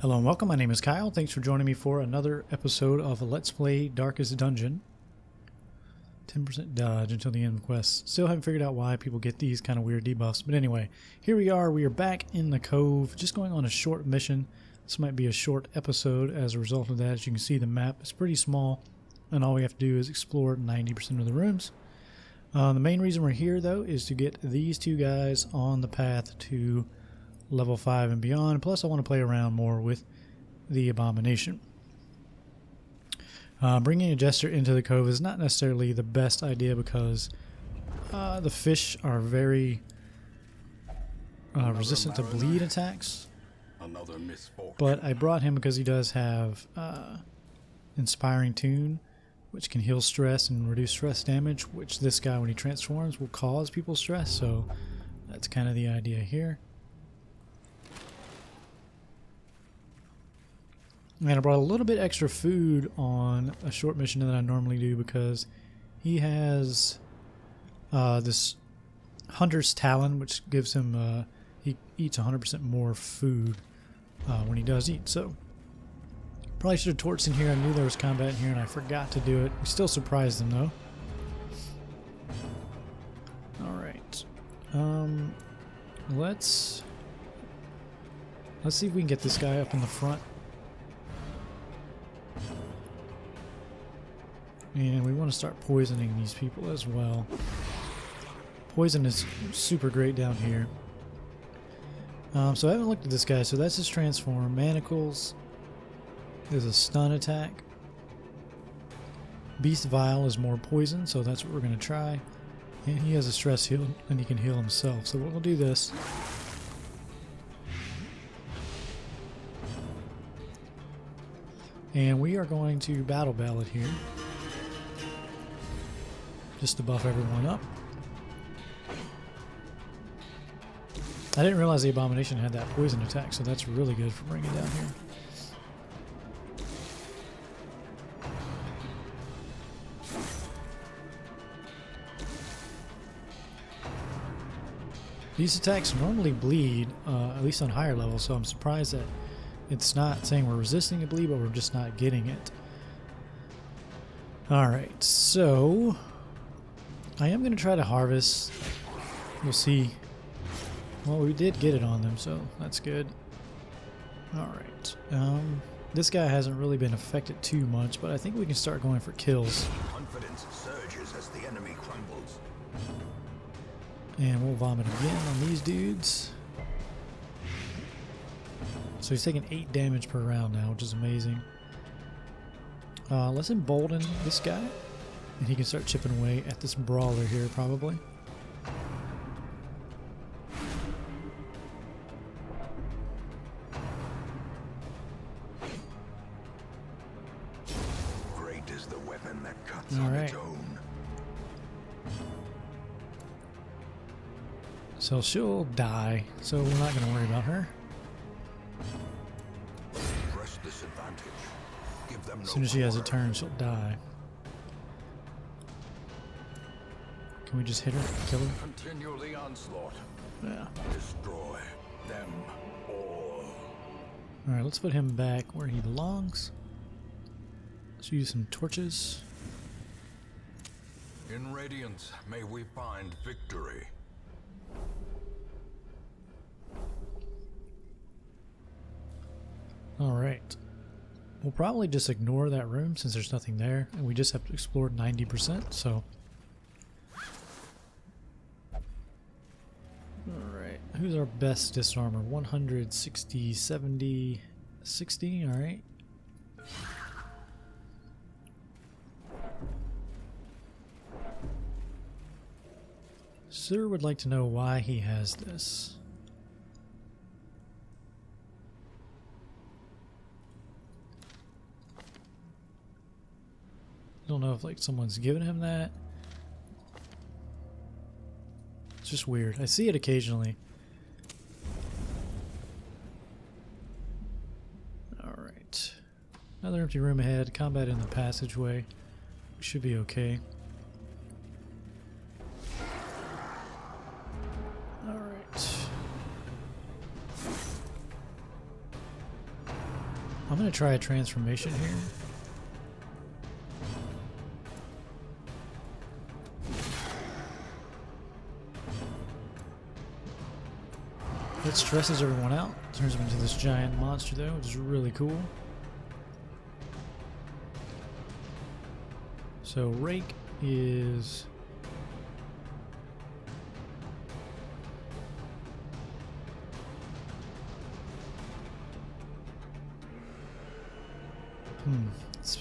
Hello and welcome, my name is Kyle. Thanks for joining me for another episode of Let's Play Darkest Dungeon. 10% dodge until the end of the quest. Still haven't figured out why people get these kind of weird debuffs. But anyway, here we are back in the cove, just going on a short mission. This might be a short episode as a result of that. As you can see, the map is pretty small, and all we have to do is explore 90% of the rooms. The main reason we're here, though, is to get these two guys on the path to level 5 and beyond. Plus, I want to play around more with the Abomination. Bringing a jester into the cove is not necessarily the best idea because the fish are very resistant to bleed attacks. But I brought him because he does have Inspiring Tune, which can heal stress and reduce stress damage, which this guy, when he transforms, will cause people stress. So that's kind of the idea here. And I brought a little bit extra food on a short mission than I normally do because he has this Hunter's Talon, which gives him, he eats 100% more food when he does eat. So probably should have torched in here. I knew there was combat in here and I forgot to do it. We still surprised him though. Alright. Let's see if we can get this guy up in the front. And we want to start poisoning these people as well. Poison is super great down here. So I haven't looked at this guy. So that's his transform. Manacles. There's a stun attack. Beast Vial is more poison, so that's what we're going to try. And he has a stress heal, and he can heal himself. So we'll do this. And we are going to Battle Ballad here, just to buff everyone up. I didn't realize the Abomination had that poison attack, so that's really good for bringing it down here. These attacks normally bleed, at least on higher levels, so I'm surprised that it's not saying we're resisting a bleed, but we're just not getting it. Alright, so I am going to try to harvest. We'll see. Well, we did get it on them, so that's good. Alright. This guy hasn't really been affected too much, but I think we can start going for kills. Confidence surges as the enemy crumbles. And we'll vomit again on these dudes. So he's taking 8 damage per round now, which is amazing. Let's embolden this guy. And he can start chipping away at this brawler here, probably. Great is the weapon that cuts on its own. So she'll die, so we're not going to worry about her. Press this advantage. Give them As soon as she has a turn, she'll die. Can we just hit her? Kill her? Continue the onslaught. Yeah. Destroy them all. Alright, let's put him back where he belongs. Let's use some torches. In Radiance, may we find victory. Alright. We'll probably just ignore that room since there's nothing there, and we just have to explore 90%, so. Alright, who's our best disarmor? 160, 70, 60, alright. Sir would like to know why he has this. I don't know if like someone's given him that. It's just weird. I see it occasionally. Alright. Another empty room ahead. Combat in the passageway. We should be okay. Alright. I'm going to try a transformation here. It stresses everyone out, turns them into this giant monster though, which is really cool. So Rake is...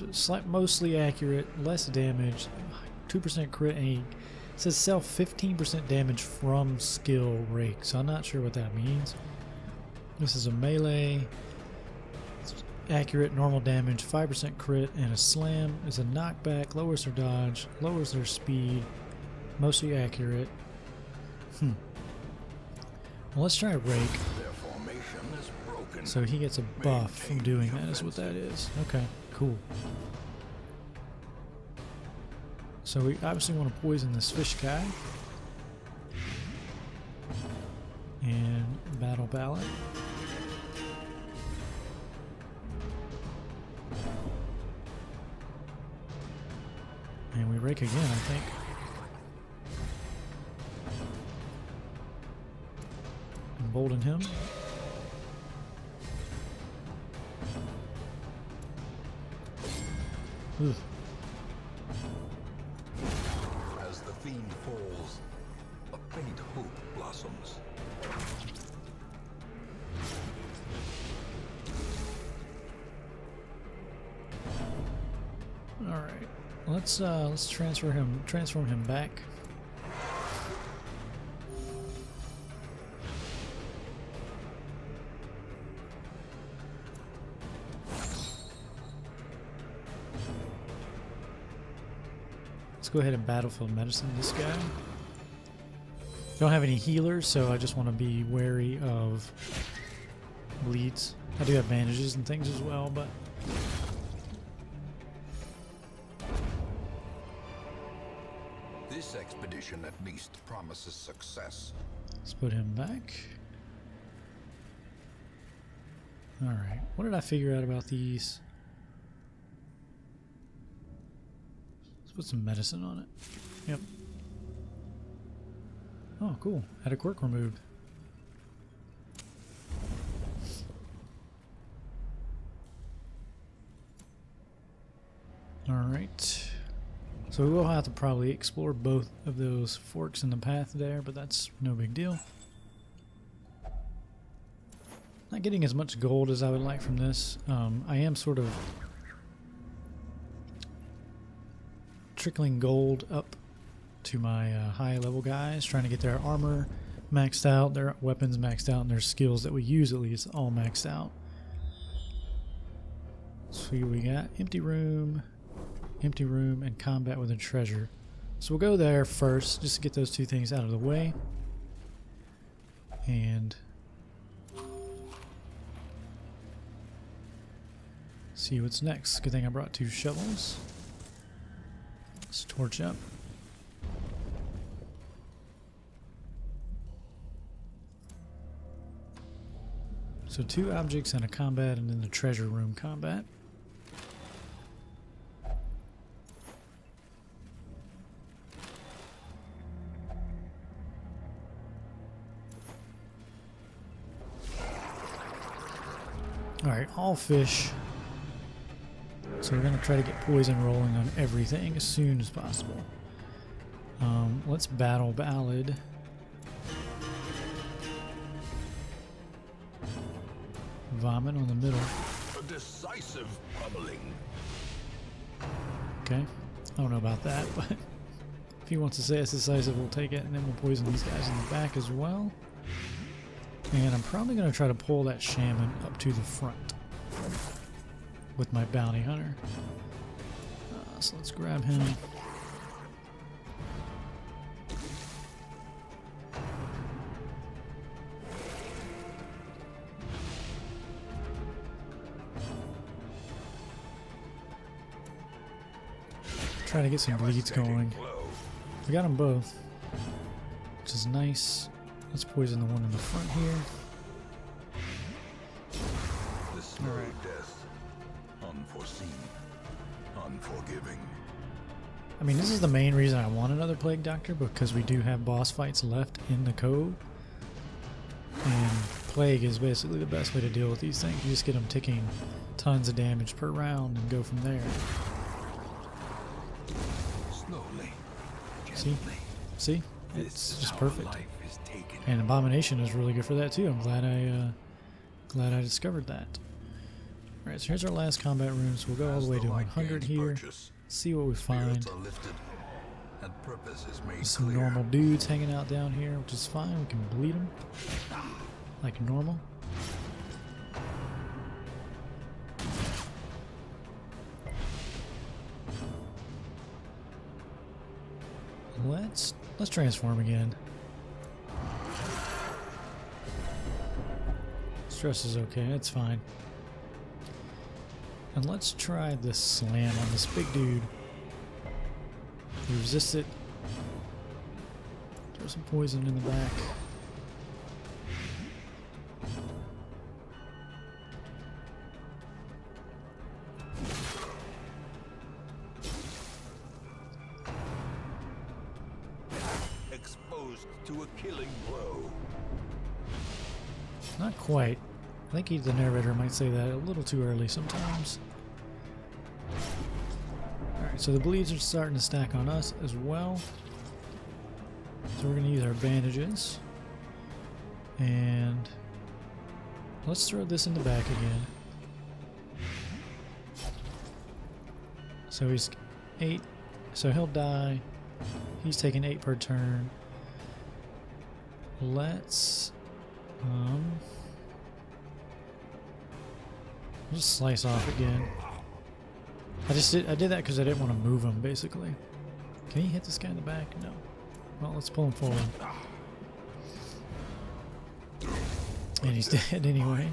It's mostly accurate, less damage, 2% crit, and he says self 15% damage from skill Rake, so I'm not sure what that means. This is a melee, it's accurate, normal damage, 5% crit, and a slam is a knockback, lowers their dodge, lowers their speed, mostly accurate. Well, let's try Rake. Their formation is broken. So he gets a buff from doing that, is what that is. Okay, cool. So we obviously want to poison this fish guy. And battle ballot. And we rake again, I think. Embolden him. Ugh. As the fiend falls, a faint hope blossoms. All right, let's transform him back. Let's go ahead and battlefield medicine this guy. Don't have any healers, so I just want to be wary of bleeds. I do have bandages and things as well, but This expedition at least promises success. let's put him back. Alright, what did I figure out about these? Let's put some medicine on it. Yep. Oh, cool. Had a quirk removed. Alright. So we will have to probably explore both of those forks in the path there, but that's no big deal. Not getting as much gold as I would like from this. I am sort of trickling gold up to my high level guys, trying to get their armor maxed out, their weapons maxed out, and their skills that we use at least all maxed out. So we got empty room, and combat with a treasure. So we'll go there first, just to get those two things out of the way. And see what's next. Good thing I brought 2 shovels. Let's torch up. So 2 objects and a combat, and then the treasure room combat. Alright, all fish. So we're going to try to get poison rolling on everything as soon as possible. Let's battle Ballad. Vomit on the middle. A decisive pummeling. Okay. I don't know about that, but if he wants to say it's decisive, we'll take it, and then we'll poison these guys in the back as well. And I'm probably going to try to pull that shaman up to the front with my bounty hunter. So let's grab him. Try to get some bleeds going. We got them both, which is nice. Let's poison the one in the front here. The slow death unforeseen, unforgiving. I mean, this is the main reason I want another Plague Doctor, because we do have boss fights left in the code. And Plague is basically the best way to deal with these things. You just get them taking tons of damage per round and go from there. Slowly, See? gently. See? This It's is just how perfect. life is taken. And Abomination is really good for that too. I'm glad I discovered that. Alright, so here's our last combat room. So we'll go all the way to 100 here. See what we find. Spirits are lifted, and purpose is made Some clear. normal dudes hanging out down here, which is fine. We can bleed them like normal. Let's transform again. Stress is okay, it's fine. And let's try this slam on this big dude. You resist it. Throw some poison in the back. Exposed to a killing blow. Not quite. I think the narrator might say that a little too early sometimes. Alright, so the bleeds are starting to stack on us as well. So we're going to use our bandages. And let's throw this in the back again. So he's 8. So he'll die. He's taking 8 per turn. Let's just slice off again. I did that because I didn't want to move him basically. Can he hit this guy in the back? No. Well, let's pull him forward. And he's dead anyway.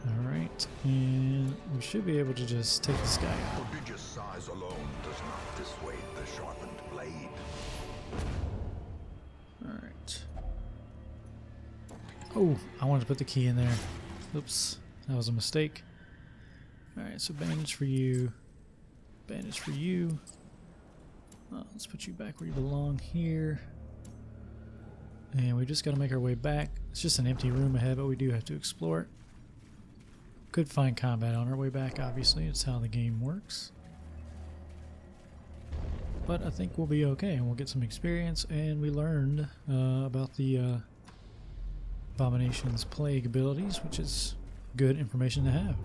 Alright, and we should be able to just take this guy out. Prodigious size alone does not dissuade the sharpened blade. Alright. Oh, I wanted to put the key in there. Oops, that was a mistake. Alright, so bandage for you. Bandage for you. Let's put you back where you belong here. And we just got to make our way back. It's just an empty room ahead, but we do have to explore it. Could find combat on our way back, obviously. It's how the game works. But I think we'll be okay, and we'll get some experience, and we learned about the Abomination's Plague abilities, which is good information to have.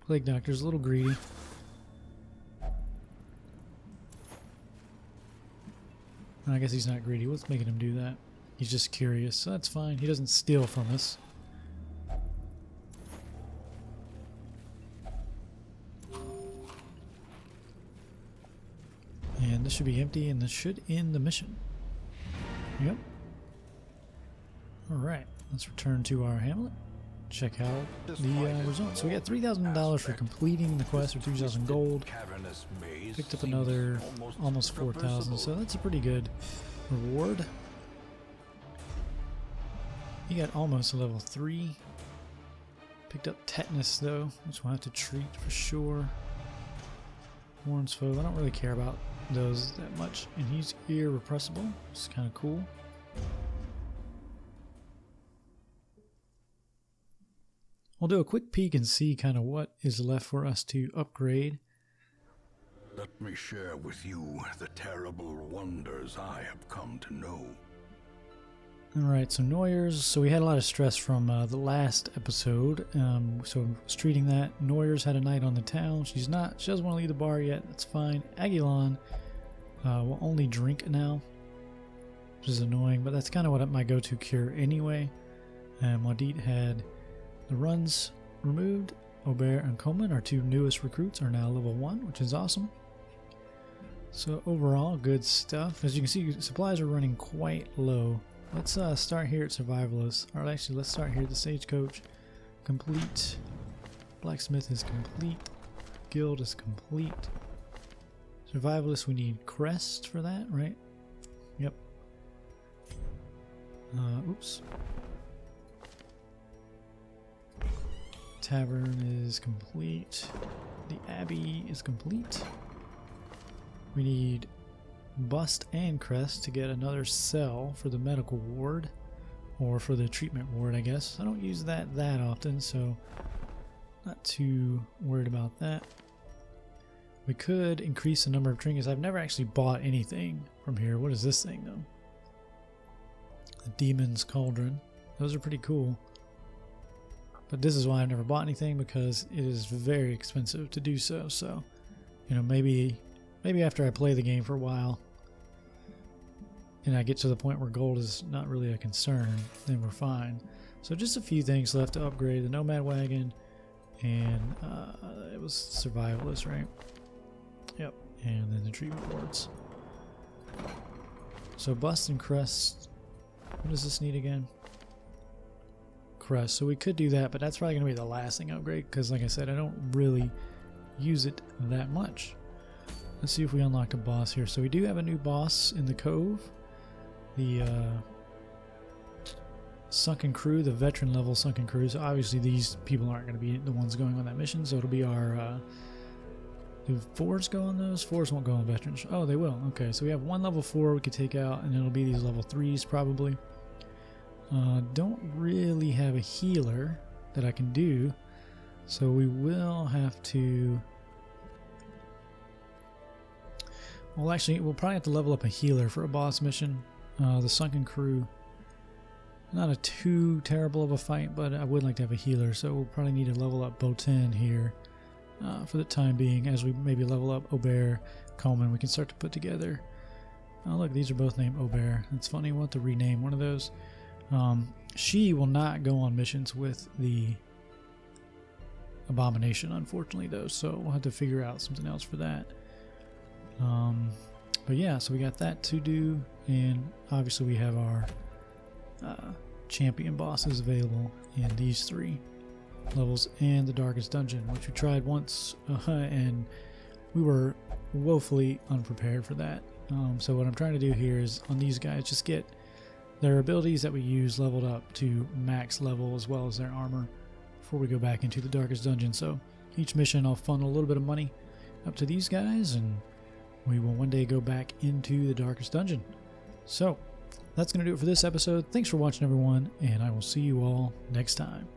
Plague Doctor's a little greedy. I guess he's not greedy. What's making him do that? He's just curious, so that's fine. He doesn't steal from us. And this should be empty, and this should end the mission. Yep. Alright, let's return to our hamlet. Check out the results. So we got $3,000 for completing the quest, or 2,000 gold. Picked up another almost 4,000, so that's a pretty good reward. You got almost a level 3. Picked up tetanus though, which we'll have to treat for sure. Warren's foe, I don't really care about those that much. And he's irrepressible, which is kind of cool. We'll do a quick peek and see kind of what is left for us to upgrade. Let me share with you the terrible wonders I have come to know. Alright, so Noyers. So we had a lot of stress from the last episode. So was treating that. Noyers had a night on the town. She doesn't want to leave the bar yet. That's fine. Aguilon will only drink now, which is annoying, but that's kind of what my go-to cure anyway. And Wadid had the runs removed. Aubert and Coleman, our 2 newest recruits, are now level 1, which is awesome. So overall, good stuff. As you can see, supplies are running quite low. Let's start here at Survivalist. Or actually, let's start here at the Stagecoach. Complete. Blacksmith is complete. Guild is complete. Survivalist, we need Crest for that, right? Yep. Oops. tavern is complete. The abbey is complete. We need bust and crest to get another cell for the medical ward, or for the treatment ward, I guess. I don't use that often, so not too worried about that. We could increase the number of trinkets. I've never actually bought anything from here. What is this thing though? The Demon's Cauldron. Those are pretty cool. But this is why I've never bought anything, because it is very expensive to do so. So, you know, maybe after I play the game for a while and I get to the point where gold is not really a concern, then we're fine. So just a few things left to upgrade. The Nomad Wagon, and it was survivalist, right? Yep. And then the treatment wards. So bust and crest. What does this need again? Crest. So we could do that, but that's probably going to be the last thing I upgrade, because like I said, I don't really use it that much. Let's see if we unlocked a boss here. So we do have a new boss in the cove. The sunken crew, the veteran level sunken crew. So obviously these people aren't going to be the ones going on that mission, so it'll be our do 4s go on those? 4s won't go on veterans. Oh, they will. Okay, so we have one level 4 we could take out, and it'll be these level 3s probably. Don't really have a healer that I can do, so we will have to... Well, actually, we'll probably have to level up a healer for a boss mission. The sunken crew, not a too terrible of a fight, but I would like to have a healer, so we'll probably need to level up Botan here for the time being. As we maybe level up Aubert, Coleman, we can start to put together. Oh look, these are both named Aubert. It's funny, we'll have to rename one of those. She will not go on missions with the Abomination, unfortunately, though, so we'll have to figure out something else for that. But yeah, so we got that to do, and obviously we have our champion bosses available in these 3 levels and the Darkest Dungeon, which we tried once, and we were woefully unprepared for that. So what I'm trying to do here is, on these guys, just get their abilities that we use leveled up to max level, as well as their armor, before we go back into the Darkest Dungeon. So each mission I'll funnel a little bit of money up to these guys, and we will one day go back into the Darkest Dungeon. So that's going to do it for this episode. Thanks for watching, everyone, and I will see you all next time.